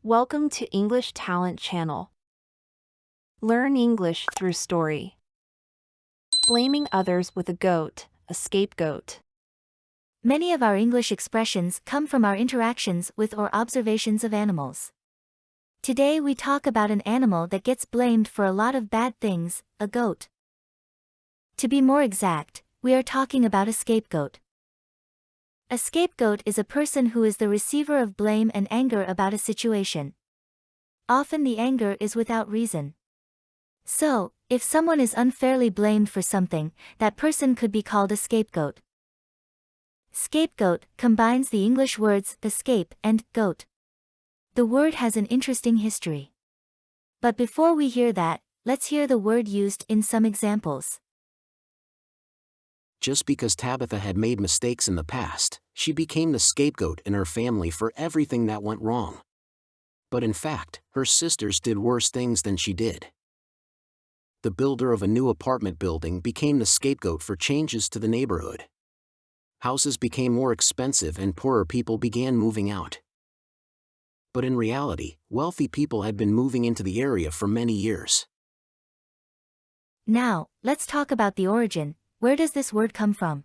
Welcome to English Talent Channel. Learn English through story. Blaming others with a goat, a scapegoat. Many of our English expressions come from our interactions with or observations of animals. Today we talk about an animal that gets blamed for a lot of bad things, a goat. To be more exact, we are talking about a scapegoat. A scapegoat is a person who is the receiver of blame and anger about a situation. Often the anger is without reason. So, if someone is unfairly blamed for something, that person could be called a scapegoat. Scapegoat combines the English words escape and goat. The word has an interesting history. But before we hear that, let's hear the word used in some examples. Just because Tabitha had made mistakes in the past, she became the scapegoat in her family for everything that went wrong. But in fact, her sisters did worse things than she did. The builder of a new apartment building became the scapegoat for changes to the neighborhood. Houses became more expensive and poorer people began moving out. But in reality, wealthy people had been moving into the area for many years. Now, let's talk about the origin. Where does this word come from?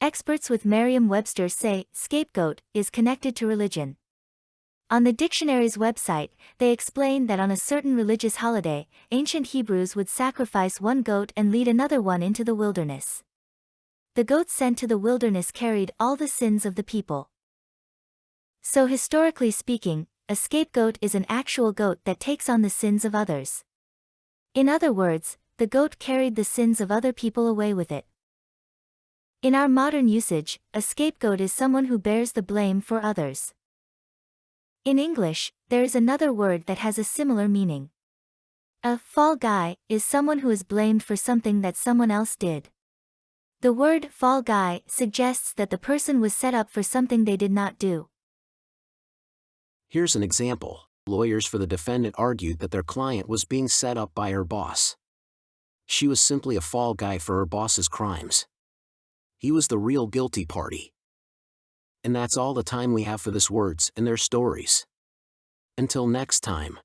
Experts with Merriam-Webster say scapegoat is connected to religion. On the dictionary's website, they explain that on a certain religious holiday, ancient Hebrews would sacrifice one goat and lead another one into the wilderness. The goat sent to the wilderness carried all the sins of the people. So historically speaking, a scapegoat is an actual goat that takes on the sins of others. In other words, the goat carried the sins of other people away with it. In our modern usage, a scapegoat is someone who bears the blame for others. In English, there is another word that has a similar meaning. A fall guy is someone who is blamed for something that someone else did. The word fall guy suggests that the person was set up for something they did not do. Here's an example. Lawyers for the defendant argued that their client was being set up by her boss. She was simply a fall guy for her boss's crimes. He was the real guilty party. And that's all the time we have for this words and their stories. Until next time.